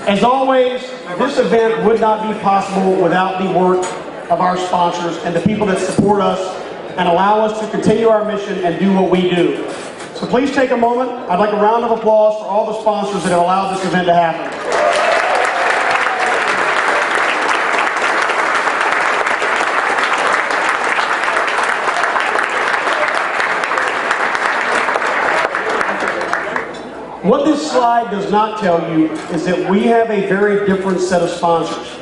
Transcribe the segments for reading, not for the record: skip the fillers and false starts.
As always, this event would not be possible without the work of our sponsors and the people that support us and allow us to continue our mission and do what we do. So please take a moment. I'd like a round of applause for all the sponsors that have allowed this event to happen. What this slide does not tell you is that we have a very different set of sponsors.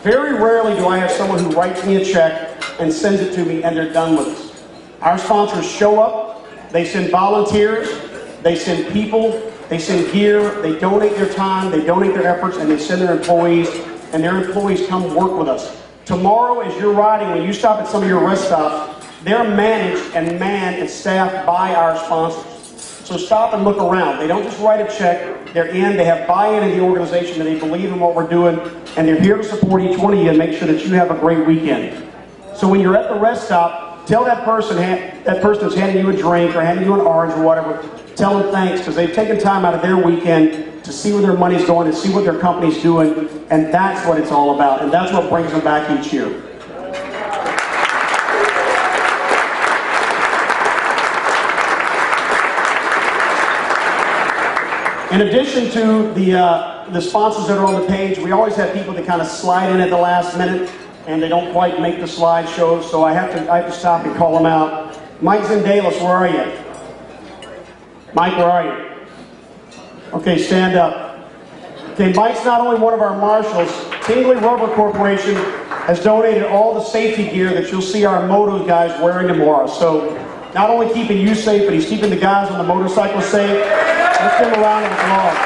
Very rarely do I have someone who writes me a check and sends it to me and they're done with us. Our sponsors show up, they send volunteers, they send people, they send gear, they donate their time, they donate their efforts, and they send their employees, and their employees come work with us. Tomorrow, as you're riding, when you stop at some of your rest stops, they're managed and manned and staffed by our sponsors. So stop and look around. They don't just write a check. They're in. They have buy-in in the organization, and they believe in what we're doing, and they're here to support each one of you and make sure that you have a great weekend. So when you're at the rest stop, tell that person that's handing you a drink or handing you an orange or whatever, tell them thanks, because they've taken time out of their weekend to see where their money's going and see what their company's doing, and that's what it's all about, and that's what brings them back each year. In addition to the sponsors that are on the page, we always have people that kind of slide in at the last minute and they don't quite make the slideshow, so I have to stop and call them out. Mike Zendalis, where are you? Mike, where are you? Okay, stand up. Okay, Mike's not only one of our marshals. Tingley Rubber Corporation has donated all the safety gear that you'll see our moto guys wearing tomorrow. So not only keeping you safe, but he's keeping the guys on the motorcycle safe. Let's give him a round of applause.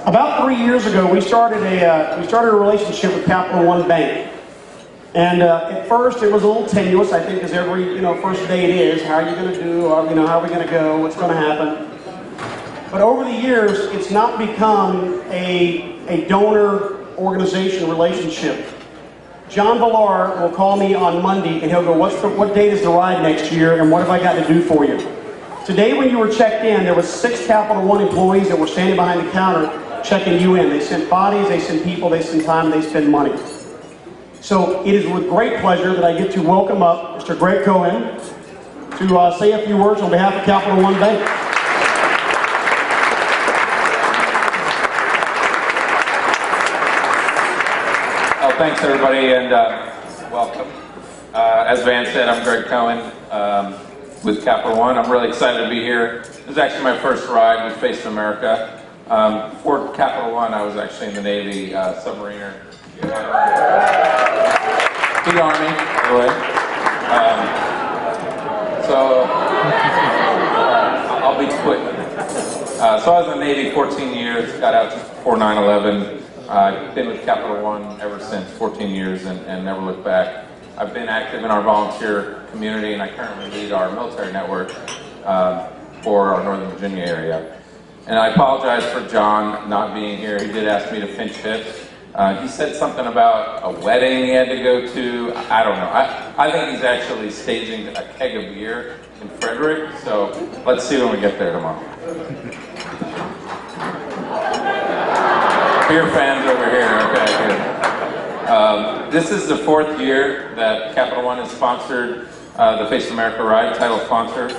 About 3 years ago, we started a relationship with Capital One Bank, and at first it was a little tenuous. I think, as every first date is. How are you going to do? How are we going to go? What's going to happen? But over the years, it's not become a donor organization relationship. John Villar will call me on Monday and he'll go, what date is the ride next year and what have I got to do for you? Today when you were checked in, there was 6 Capital One employees that were standing behind the counter checking you in. They sent bodies, they sent people, they sent time, they spend money. So it is with great pleasure that I get to welcome up Mr. Greg Cohen to say a few words on behalf of Capital One Bank. Thanks everybody, and welcome. As Van said, I'm Greg Cohen with Capital One. I'm really excited to be here. This is actually my first ride with Face America. Before Capital One, I was actually in the Navy, submariner. The Army, by the way. So I'll be quick. So I was in the Navy 14 years, got out just before 9/11. I've been with Capital One ever since, 14 years, and never looked back. I've been active in our volunteer community, and I currently lead our military network for our Northern Virginia area. And I apologize for John not being here. He did ask me to pinch hit. He said something about a wedding he had to go to. I don't know. I think he's actually staging a keg of beer in Frederick, so let's see when we get there tomorrow. Beer fans over here, okay, good. This is the 4th year that Capital One has sponsored the Face America Ride, title sponsor.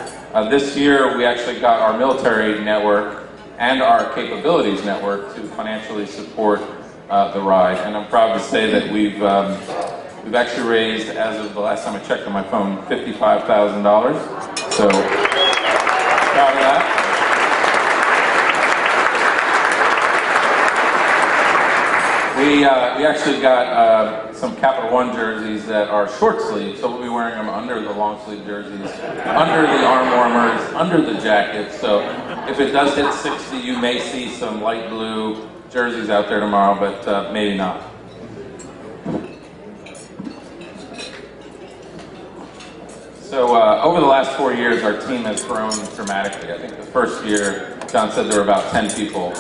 This year we actually got our military network and our capabilities network to financially support the ride. And I'm proud to say that we've actually raised, as of the last time I checked on my phone, $55,000. So, proud of that. We actually got some Capital One jerseys that are short sleeve, so we'll be wearing them under the long sleeve jerseys, under the arm warmers, under the jackets. So if it does hit 60, you may see some light blue jerseys out there tomorrow, but maybe not. So over the last 4 years, our team has grown dramatically. I think the first year, John said there were about 10 people.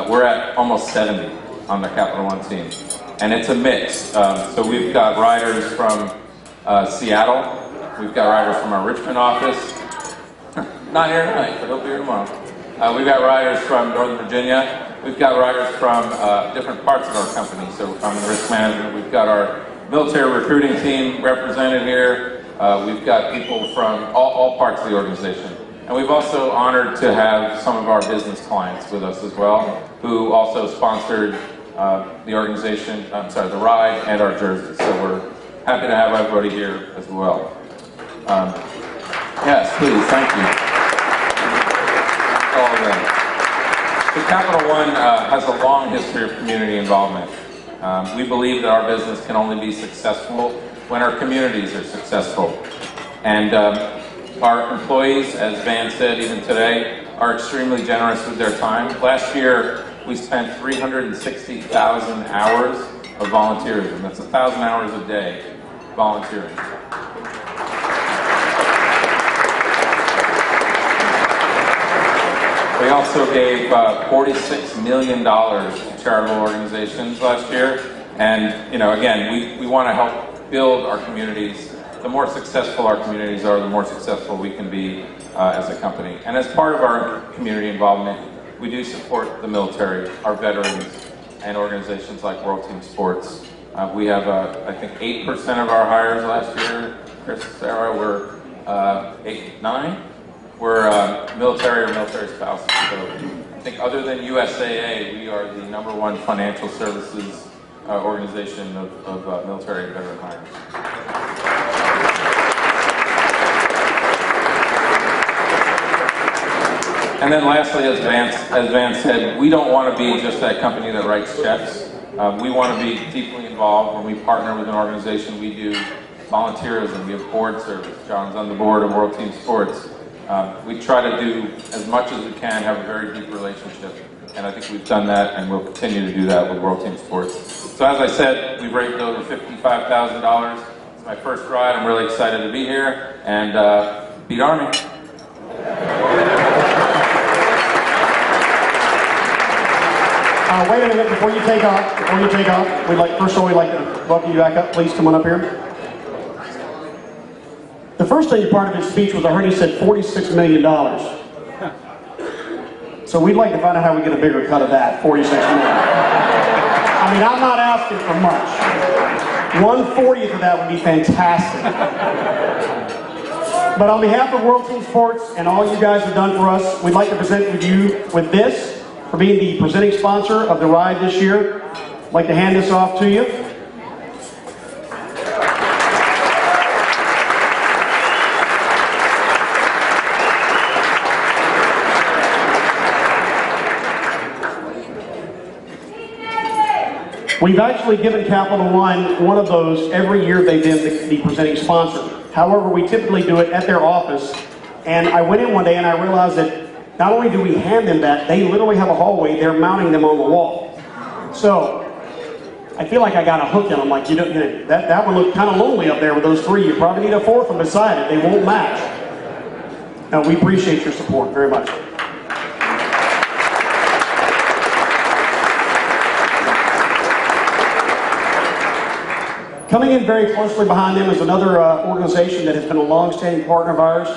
We're at almost 70 on the Capital One team. And it's a mix. So we've got riders from Seattle. We've got riders from our Richmond office. Not here tonight, but he'll be here tomorrow. We've got riders from Northern Virginia. We've got riders from different parts of our company. So from risk management, we've got our military recruiting team represented here. We've got people from all parts of the organization. And we've also honored to have some of our business clients with us as well, who also sponsored the organization, the ride and our jerseys. So we're happy to have everybody here as well. Yes, please, thank you. All of them. So Capital One has a long history of community involvement. We believe that our business can only be successful when our communities are successful. And our employees, as Van said even today, are extremely generous with their time. Last year, we spent 360,000 hours of volunteerism. That's 1,000 hours a day volunteering. We also gave $46 million to charitable organizations last year. And, again, we want to help build our communities. The more successful our communities are, the more successful we can be as a company. And as part of our community involvement, we do support the military, our veterans, and organizations like World Team Sports. We have, I think, 8% of our hires last year. Chris, Sarah, were 8, 9? We're military or military spouses. So I think other than USAA, we are the #1 financial services organization of military and veteran hires. And then lastly, as Van said, we don't want to be just that company that writes checks. We want to be deeply involved. When we partner with an organization, we do volunteerism, we have board service. John's on the board of World Team Sports. We try to do as much as we can, have a very deep relationship. And I think we've done that, and we'll continue to do that with World Team Sports. So as I said, we've raised over $55,000. It's my first ride. I'm really excited to be here. And beat Army. Wait a minute, before you take off, first of all, we'd like to welcome you back up. Please come on up here. The first thing part of his speech was, I heard he said $46 million. So we'd like to find out how we get a bigger cut of that, $46 million. I mean, I'm not asking for much. 1/40th of that would be fantastic. But on behalf of World Team Sports and all you guys have done for us, we'd like to present with you with this, for being the presenting sponsor of the ride this year. I'd like to hand this off to you. We've actually given Capital One of those every year they've been the presenting sponsor. However, we typically do it at their office. And I went in one day and I realized that not only do we hand them that, they literally have a hallway, they're mounting them on the wall. So, I feel like I got a hook in them, like, that one looked kind of lonely up there with those three. You probably need a fourth one beside it. They won't match. No, we appreciate your support very much. Coming in very closely behind them is another organization that has been a long-standing partner of ours.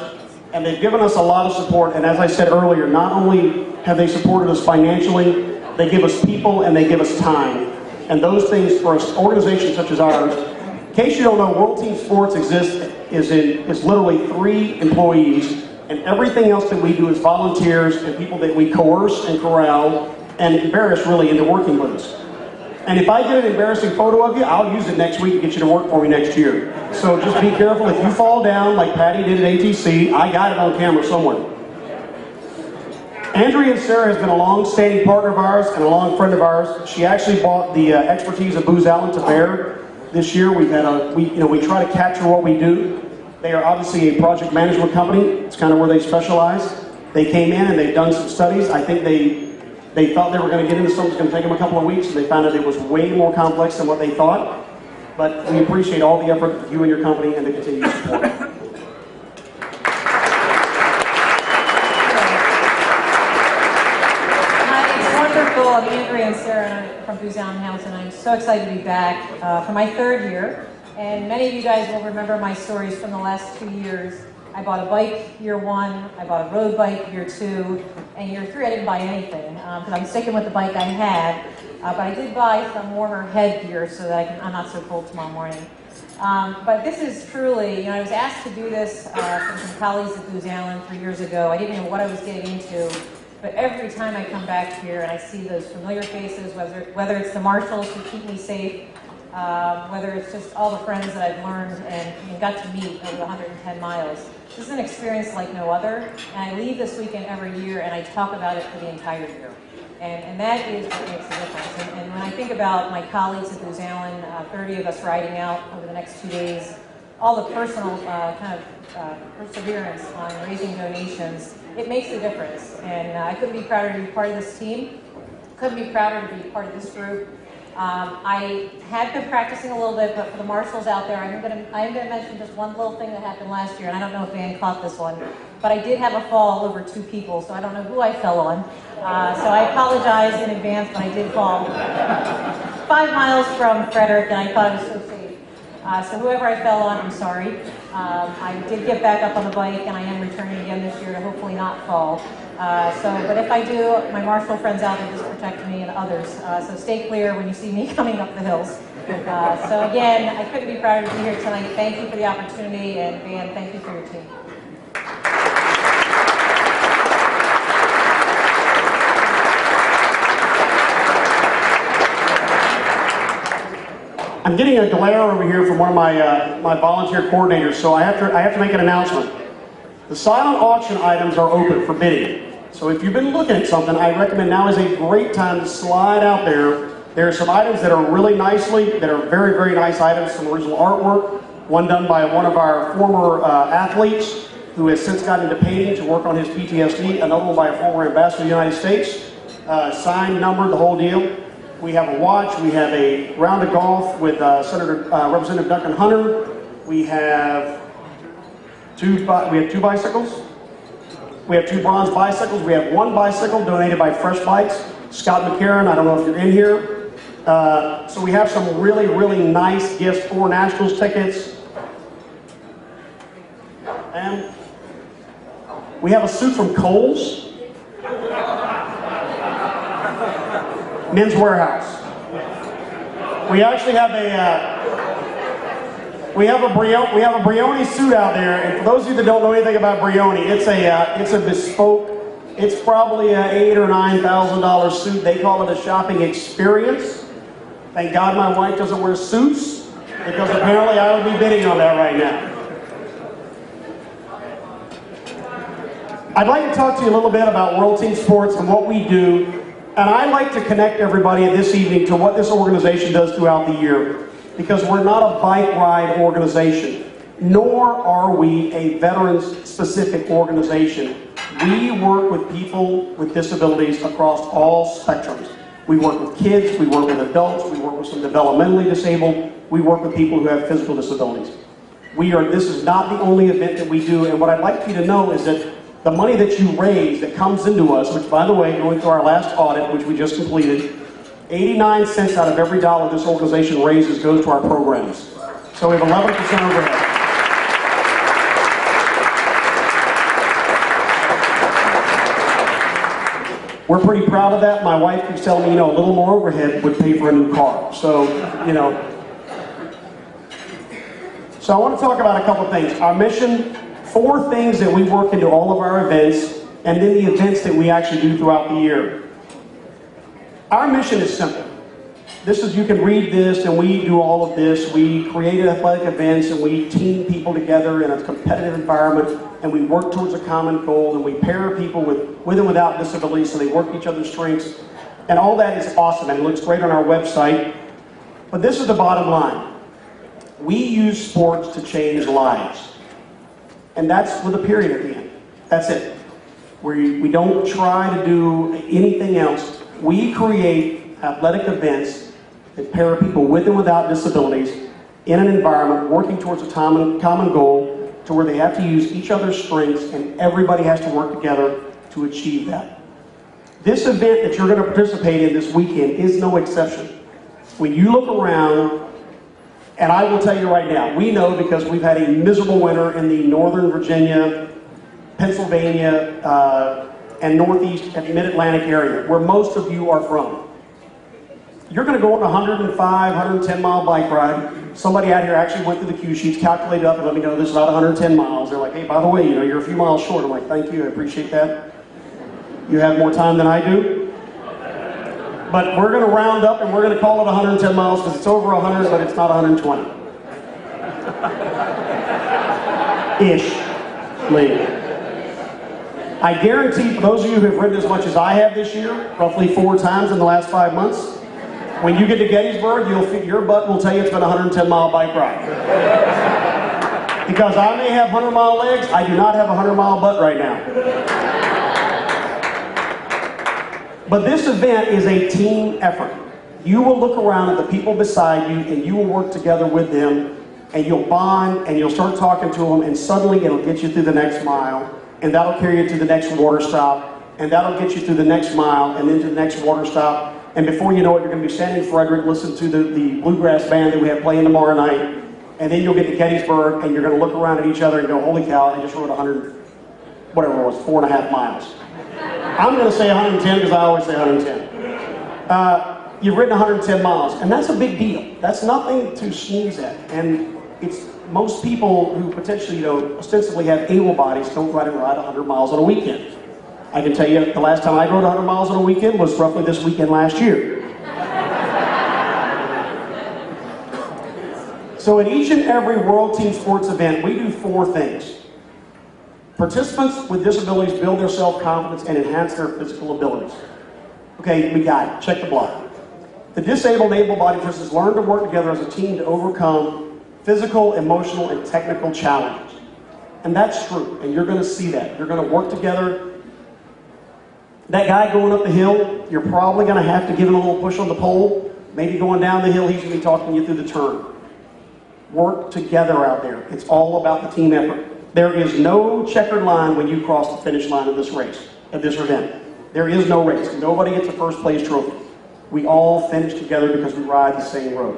And they've given us a lot of support, and as I said earlier, not only have they supported us financially, they give us people and they give us time. And those things for an organization such as ours, in case you don't know, World Team Sports is literally 3 employees, and everything else that we do is volunteers and people that we coerce and corral and embarrass really into working with us. And if I get an embarrassing photo of you, I'll use it next week to get you to work for me next year. So just be careful. If you fall down like Patty did at ATC, I got it on camera somewhere. Andrea and Sarah has been a long-standing partner of ours and a long friend of ours. She actually brought the expertise of Booz Allen to bear this year. We try to capture what we do. They are obviously a project management company. It's kind of where they specialize. They came in and they've done some studies. I think they thought they were going to get into something that's going to take them a couple of weeks, and they found out it was way more complex than what they thought. But we appreciate all the effort of you and your company and the continued support. Hi, it's wonderful. I'm Andrea and Sarah from Booz Allen Hamilton. I'm so excited to be back for my 3rd year. And many of you guys will remember my stories from the last 2 years. I bought a bike year 1, I bought a road bike year 2, and year 3 I didn't buy anything because I'm sticking with the bike I had. But I did buy some warmer headgear so that I'm not so cold tomorrow morning. But this is truly, I was asked to do this from some colleagues at Booz Allen 3 years ago. I didn't know what I was getting into, but every time I come back here and I see those familiar faces, whether it's the marshals who keep me safe, whether it's just all the friends that I've learned and got to meet over 110 miles. This is an experience like no other, and I leave this weekend every year and I talk about it for the entire year. And that is what makes the difference. And when I think about my colleagues at Booz Allen, 30 of us riding out over the next 2 days, all the personal perseverance on raising donations, it makes a difference. And I couldn't be prouder to be part of this team. Couldn't be prouder to be part of this group. I had been practicing a little bit, but for the marshals out there, I'm going to mention just one little thing that happened last year, and I don't know if Van caught this one, but I did have a fall over 2 people, so I don't know who I fell on. So I apologize in advance, but I did fall 5 miles from Frederick, and I thought it was so safe. So whoever I fell on, I'm sorry. I did get back up on the bike, and I am returning again this year to hopefully not fall. But if I do, my marshal friends out there just protect me and others. So stay clear when you see me coming up the hills. So again, I couldn't be prouder to be here tonight. Thank you for the opportunity, and Van, thank you for your team. I'm getting a glare over here from one of my volunteer coordinators, so I have to make an announcement. The silent auction items are open for bidding. So if you've been looking at something, I recommend now is a great time to slide out there. There are some items that are really that are very, very nice items, some original artwork, one done by one of our former athletes who has since gotten into painting to work on his PTSD, another one by a former ambassador of the United States, signed, numbered, the whole deal. We have a watch, we have a round of golf with Representative Duncan Hunter. We have two bicycles. We have 2 bronze bicycles. We have 1 bicycle donated by Fresh Bikes. Scott McCarron, I don't know if you're in here. So we have some really, really nice gifts, 4 Nationals tickets. And we have a suit from Kohl's. Men's Warehouse. We actually have a Brioni suit out there, and for those of you that don't know anything about Brioni, it's a bespoke. It's probably an $8,000 or $9,000 suit. They call it a shopping experience. Thank God my wife doesn't wear suits, because apparently I would be bidding on that right now. I'd like to talk to you a little bit about World Team Sports and what we do. And I'd like to connect everybody this evening to what this organization does throughout the year, because we're not a bike ride organization, nor are we a veterans-specific organization. We work with people with disabilities across all spectrums. We work with kids, we work with adults, we work with some developmentally disabled, we work with people who have physical disabilities. This is not the only event that we do, and what I'd like for you to know is that the money that you raise that comes into us, which by the way, going through our last audit, which we just completed, 89 cents out of every dollar this organization raises goes to our programs. So we have 11% overhead. We're pretty proud of that. My wife keeps telling me, a little more overhead would pay for a new car. So, So I want to talk about a couple things. Our mission, 4 things that we work into all of our events, and then the events that we actually do throughout the year. Our mission is simple. You can read this, and we do all of this. We create athletic events, and we team people together in a competitive environment, and we work towards a common goal, and we pair people with and without disabilities so they work each other's strengths. And all that is awesome, and it looks great on our website. But this is the bottom line. We use sports to change lives. And that's with a period at the end. That's it. We don't try to do anything else. We create athletic events that pair people with and without disabilities in an environment working towards a common goal to where they have to use each other's strengths and everybody has to work together to achieve that. This event that you're going to participate in this weekend is no exception. When you look around, And I will tell you right now, we know because we've had a miserable winter in the Northern Virginia, Pennsylvania, and Northeast and Mid-Atlantic area, where most of you are from. You're going to go on a 105, 110 mile bike ride. Somebody out here actually went through the cue sheets, calculated up, and let me know this is about 110 miles. They're like, hey, by the way, you know, you're a few miles short. I'm like, thank you, I appreciate that. You have more time than I do. But we're going to round up and we're going to call it 110 miles because it's over 100, but it's not 120. Ish. Maybe. I guarantee for those of you who have ridden as much as I have this year, roughly 4 times in the last 5 months, when you get to Gettysburg, your butt will tell you it's been a 110-mile bike ride. Because I may have 100-mile legs, I do not have a 100-mile butt right now. But this event is a team effort. You will look around at the people beside you and you will work together with them and you'll bond and you'll start talking to them and suddenly it'll get you through the next mile and that'll carry you to the next water stop and that'll get you through the next mile and then to the next water stop. And before you know it, you're going to be standing in Frederick, listening to the bluegrass band that we have playing tomorrow night. And then you'll get to Gettysburg and you're going to look around at each other and go, holy cow, I just rode 100, whatever it was, 4.5 miles. I'm going to say 110 because I always say 110. You've ridden 110 miles, and that's a big deal. That's nothing to sneeze at. And it's most people who potentially, you know, ostensibly have able bodies don't ride 100 miles on a weekend. I can tell you the last time I rode 100 miles on a weekend was roughly this weekend last year. So at each and every World Team Sports event, we do 4 things. Participants with disabilities build their self-confidence and enhance their physical abilities. Okay, we got it. Check the block. The disabled and able-bodied participants learn to work together as a team to overcome physical, emotional, and technical challenges. And that's true, and you're going to see that. You're going to work together. That guy going up the hill, you're probably going to have to give him a little push on the pole. Maybe going down the hill, he's going to be talking you through the turn. Work together out there. It's all about the team effort. There is no checkered line when you cross the finish line of this race, of this event. There is no race. Nobody gets a first place trophy. We all finish together because we ride the same road.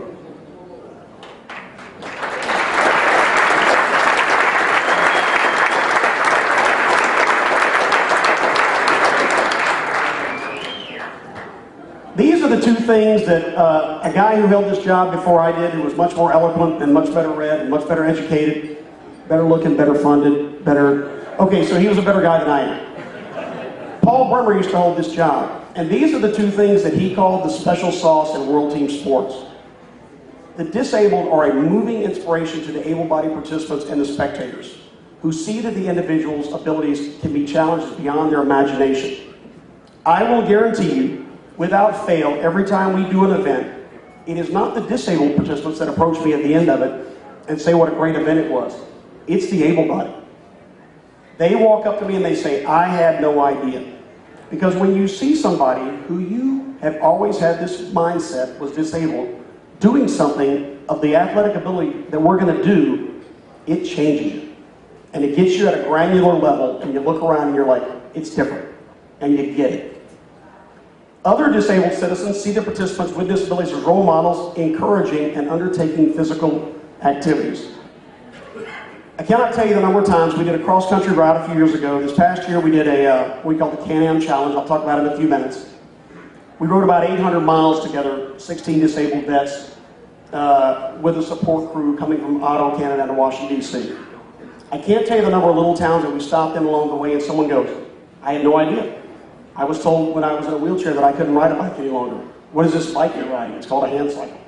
These are the 2 things that a guy who held this job before I did, who was much more eloquent and much better read and much better educated, better looking, better funded, better... Okay, so he was a better guy than I am. Paul Bremer used to hold this job. And these are the 2 things that he called the special sauce in World Team Sports. The disabled are a moving inspiration to the able-bodied participants and the spectators, who see that the individual's abilities can be challenges beyond their imagination. I will guarantee you, without fail, every time we do an event, it is not the disabled participants that approach me at the end of it and say what a great event it was. It's the able-bodied. They walk up to me and they say, I had no idea. Because when you see somebody who you have always had this mindset was disabled, doing something of the athletic ability that we're going to do, it changes you. And it gets you at a granular level, and you look around and you're like, it's different. And you get it. Other disabled citizens see the participants with disabilities as role models, encouraging and undertaking physical activities. I cannot tell you the number of times we did a cross-country ride a few years ago. This past year we did what we call the T.E.A.M challenge. I'll talk about it in a few minutes. We rode about 800 miles together, 16 disabled vets, with a support crew coming from Ottawa, Canada, and Washington, D.C. I can't tell you the number of little towns that we stopped in along the way and someone goes, I had no idea. I was told when I was in a wheelchair that I couldn't ride a bike any longer. What is this bike you're riding? It's called a hand cycle.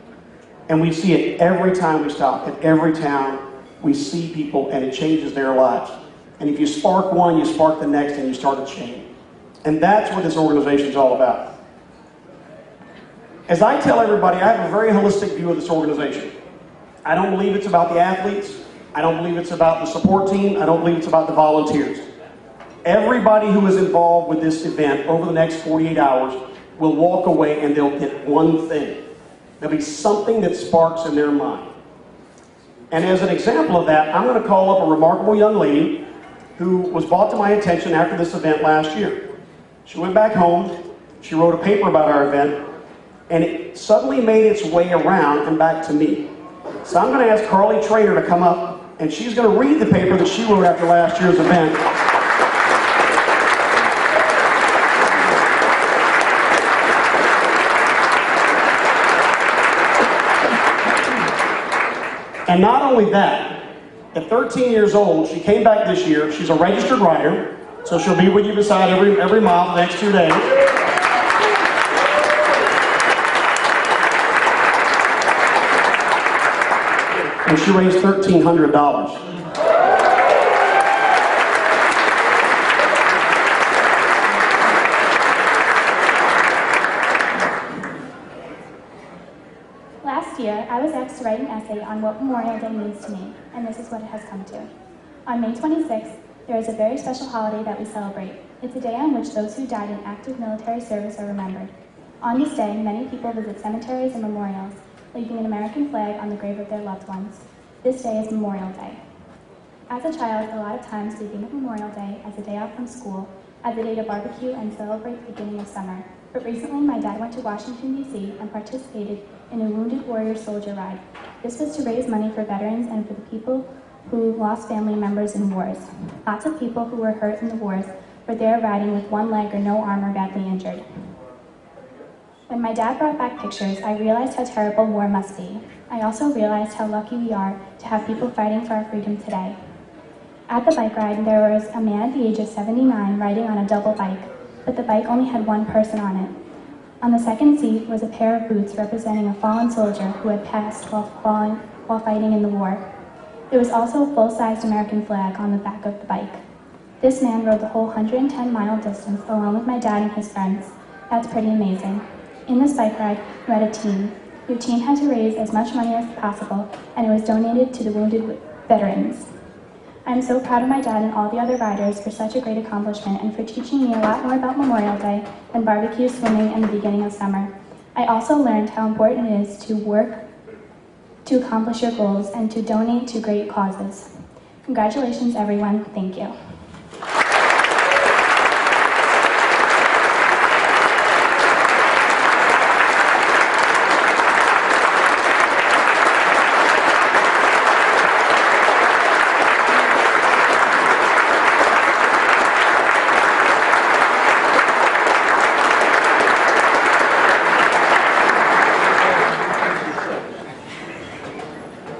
And we see it every time we stop. At every town, we see people and it changes their lives. And if you spark one, you spark the next and you start a chain. And that's what this organization is all about. As I tell everybody, I have a very holistic view of this organization. I don't believe it's about the athletes. I don't believe it's about the support team. I don't believe it's about the volunteers. Everybody who is involved with this event over the next 48 hours will walk away and they'll get one thing. There'll be something that sparks in their mind. And as an example of that, I'm going to call up a remarkable young lady who was brought to my attention after this event last year. She went back home, she wrote a paper about our event, and it suddenly made its way around and back to me. So I'm going to ask Carly Trainer to come up, and she's going to read the paper that she wrote after last year's event. And not only that, at 13 years old, she came back this year. She's a registered rider, so she'll be with you beside every mile for the next 2 days. And she raised $1,300. Last year, I was asked to write an essay on what Memorial Day means to me, and this is what it has come to. On May 26th, there is a very special holiday that we celebrate. It's a day on which those who died in active military service are remembered. On this day, many people visit cemeteries and memorials, leaving an American flag on the grave of their loved ones. This day is Memorial Day. As a child, a lot of times we think of Memorial Day as a day off from school, as a day to barbecue and celebrate the beginning of summer. But recently, my dad went to Washington, D.C. and participated in a Wounded Warrior Soldier Ride. This was to raise money for veterans and for the people who lost family members in wars. Lots of people who were hurt in the wars were there riding with one leg or no arm or badly injured. When my dad brought back pictures, I realized how terrible war must be. I also realized how lucky we are to have people fighting for our freedom today. At the bike ride, there was a man at the age of 79 riding on a double bike, but the bike only had one person on it. On the second seat was a pair of boots representing a fallen soldier who had passed while fighting in the war. There was also a full-sized American flag on the back of the bike. This man rode the whole 110-mile distance along with my dad and his friends. That's pretty amazing. In this bike ride, we had a team. Your team had to raise as much money as possible, and it was donated to the wounded veterans. I'm so proud of my dad and all the other riders for such a great accomplishment and for teaching me a lot more about Memorial Day than barbecue, swimming, and the beginning of summer. I also learned how important it is to work to accomplish your goals and to donate to great causes. Congratulations, everyone. Thank you.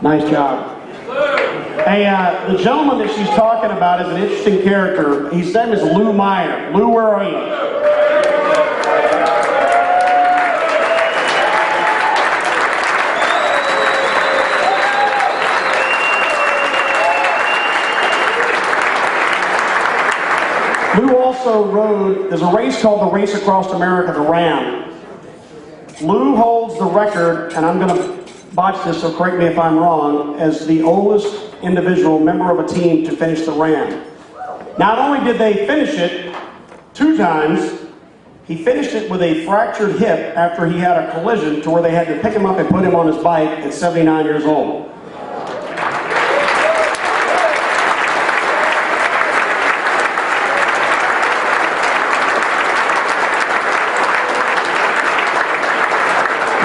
Nice job. Hey, the gentleman that she's talking about is an interesting character. His name is Lou Meyer. Lou, where are you? Lou also rode, there's a race called the Race Across America, the Ram. Lou holds the record, and I'm going to botch this, so correct me if I'm wrong, as the oldest individual member of a team to finish the Ram. Not only did they finish it 2 times, he finished it with a fractured hip after he had a collision to where they had to pick him up and put him on his bike at 79 years old.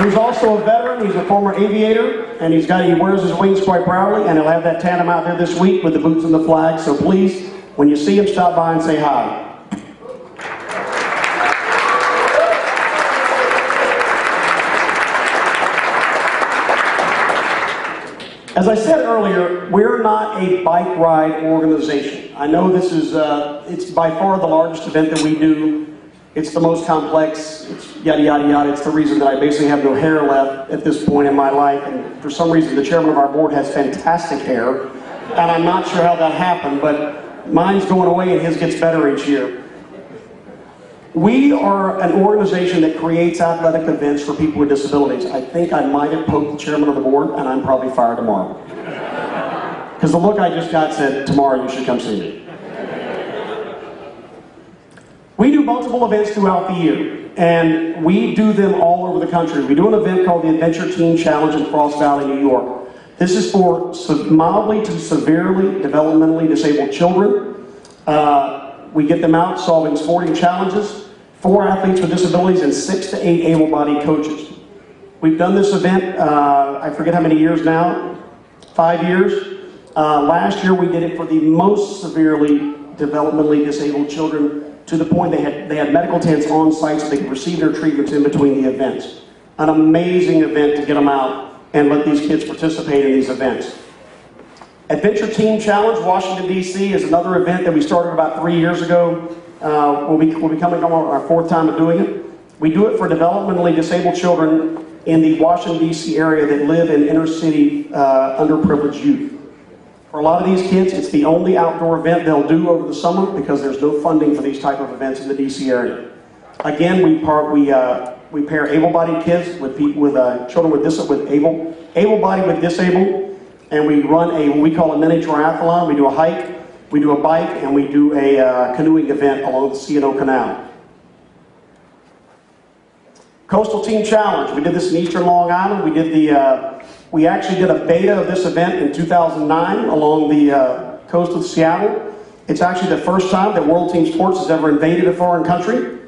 He's also a veteran, he's a former aviator, and he wears his wings quite proudly, and he'll have that tandem out there this week with the boots and the flag, so please, when you see him, stop by and say hi. As I said earlier, we're not a bike ride organization. I know this is, it's by far the largest event that we do. It's the most complex, it's yada, yada, yada. It's the reason that I basically have no hair left at this point in my life. And for some reason, the chairman of our board has fantastic hair. And I'm not sure how that happened, but mine's going away and his gets better each year. We are an organization that creates athletic events for people with disabilities. I think I might have poked the chairman of the board, and I'm probably fired tomorrow. Because the look I just got said, tomorrow you should come see me. We do multiple events throughout the year, and we do them all over the country. We do an event called the Adventure Team Challenge in Frost Valley, New York. This is for mildly to severely developmentally disabled children. We get them out solving sporting challenges, 4 athletes with disabilities, and 6 to 8 able-bodied coaches. We've done this event, I forget how many years now, 5 years. Last year we did it for the most severely developmentally disabled children, to the point they had medical tents on site so they could receive their treatments in between the events. An amazing event to get them out and let these kids participate in these events. Adventure Team Challenge, Washington, D.C. is another event that we started about 3 years ago. We'll be coming on our 4th time of doing it. We do it for developmentally disabled children in the Washington, D.C. area that live in inner city underprivileged youth. For a lot of these kids, it's the only outdoor event they'll do over the summer because there's no funding for these type of events in the D.C. area. Again, we pair able-bodied kids with people with children with able-bodied with disabled, and we run what we call a mini triathlon. We do a hike, we do a bike, and we do a canoeing event along the C&O Canal. Coastal Team Challenge. We did this in Eastern Long Island. We actually did a beta of this event in 2009 along the coast of Seattle. It's actually the first time that World Team Sports has ever invaded a foreign country.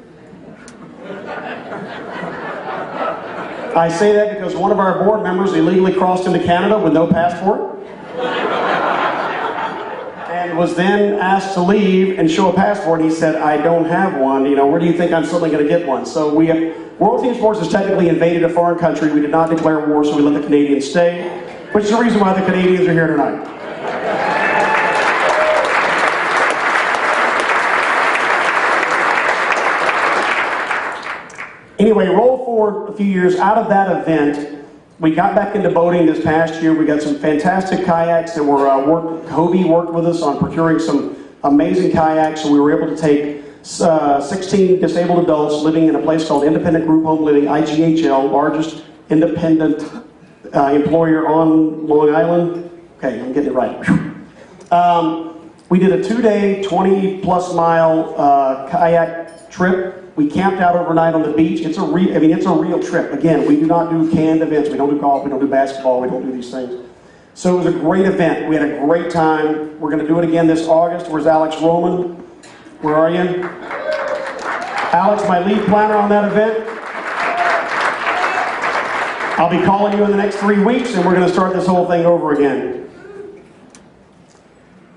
I say that because one of our board members illegally crossed into Canada with no passport and was then asked to leave and show a passport. He said, "I don't have one. You know, where do you think I'm suddenly going to get one?" So World Team Sports has technically invaded a foreign country. We did not declare war, so we let the Canadians stay, which is the reason why the Canadians are here tonight. Anyway, roll forward a few years. Out of that event, we got back into boating this past year. We got some fantastic kayaks that were Hobie worked with us on procuring some amazing kayaks, so we were able to take 16 disabled adults living in a place called Independent Group Home Living, IGHL, largest independent employer on Long Island. Okay, I'm getting it right. We did a 2-day, 20-plus mile kayak trip. We camped out overnight on the beach. It's a real trip. Again, we do not do canned events. We don't do golf. We don't do basketball. We don't do these things. So it was a great event. We had a great time. We're going to do it again this August. Where's Alex Roman? Where are you? Alex, my lead planner on that event. I'll be calling you in the next 3 weeks, and we're going to start this whole thing over again.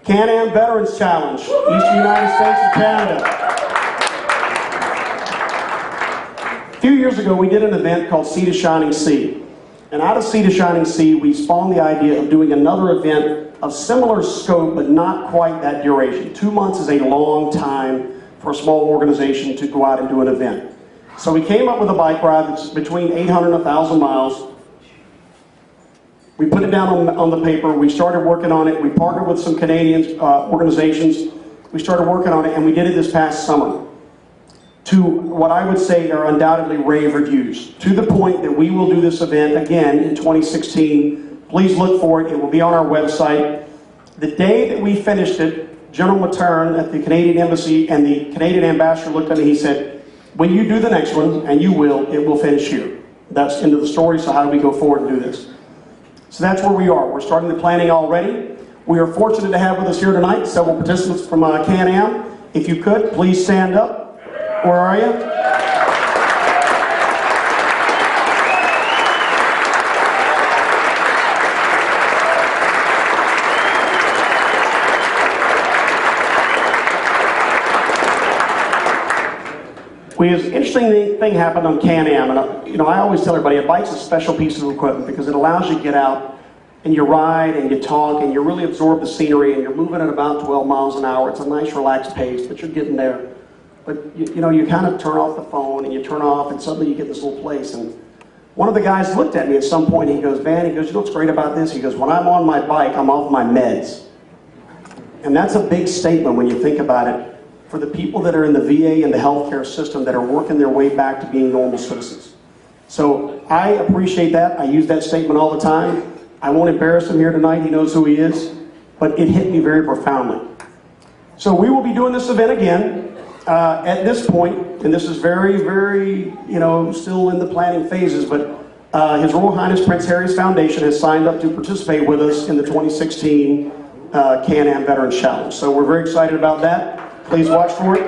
Can-Am Veterans Challenge, Eastern United States and Canada. A few years ago, we did an event called Sea to Shining Sea. And out of Sea to Shining Sea, we spawned the idea of doing another event of similar scope, but not quite that duration. 2 months is a long time for a small organization to go out and do an event. So we came up with a bike ride that's between 800 and 1,000 miles. We put it down on the paper. We started working on it. We partnered with some Canadian organizations. We started working on it, and we did it this past summer. To what I would say are undoubtedly rave reviews, to the point that we will do this event again in 2016. Please look for it. It will be on our website. The day that we finished it, General Matern at the Canadian Embassy and the Canadian Ambassador looked at me. He said, "When you do the next one, and you will, it will finish here." That's into the story, so how do we go forward and do this? So that's where we are. We're starting the planning already. We are fortunate to have with us here tonight several participants from Can-Am. If you could, please stand up. Where are you? We have an interesting thing happened on Can-Am, and I always tell everybody a bike's a special piece of equipment because it allows you to get out and you ride and you talk and you really absorb the scenery and you're moving at about 12 miles an hour. It's a nice relaxed pace, but you're getting there. But you kind of turn off the phone and you turn off and suddenly you get this little place. And one of the guys looked at me at some point and he goes, "Van," he goes, "you know what's great about this?" He goes, "When I'm on my bike, I'm off my meds." And that's a big statement when you think about it for the people that are in the VA and the healthcare system that are working their way back to being normal citizens. So I appreciate that. I use that statement all the time. I won't embarrass him here tonight. He knows who he is. But it hit me very profoundly. So we will be doing this event again. At this point, and this is very, very, still in the planning phases, but His Royal Highness Prince Harry's Foundation has signed up to participate with us in the 2016 Can-Am Veterans Challenge. So we're very excited about that. Please watch for it.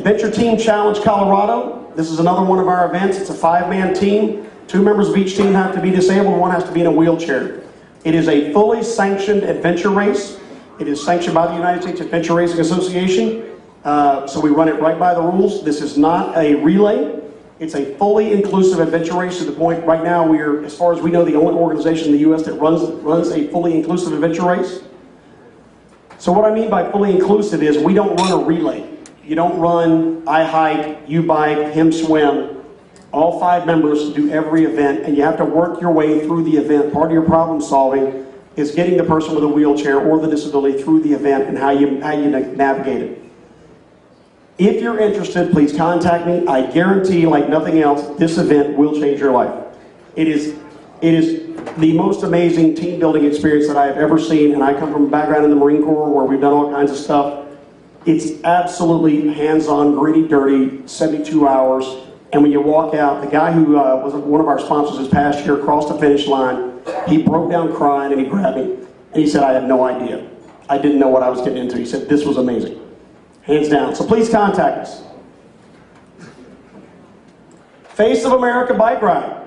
Adventure Team Challenge Colorado. This is another one of our events. It's a 5-man team. 2 members of each team have to be disabled, 1 has to be in a wheelchair. It is a fully sanctioned adventure race. It is sanctioned by the United States Adventure Racing Association. So we run it right by the rules. This is not a relay. It's a fully inclusive adventure race to the point right now we are, as far as we know, the only organization in the U.S. that runs a fully inclusive adventure race. So what I mean by fully inclusive is we don't run a relay. You don't run, I hike, you bike, him swim. All 5 members do every event, and you have to work your way through the event. Part of your problem solving is getting the person with a wheelchair or the disability through the event and how you navigate it. If you're interested, please contact me. I guarantee, like nothing else, this event will change your life. It is the most amazing team building experience that I have ever seen, and I come from a background in the Marine Corps where we've done all kinds of stuff. It's absolutely hands-on, gritty, dirty, 72 hours. And when you walk out, the guy who was one of our sponsors this past year crossed the finish line. He broke down crying and he grabbed me. And he said, I had no idea. I didn't know what I was getting into. He said, this was amazing. Hands down. So please contact us. Face of America Bike Ride.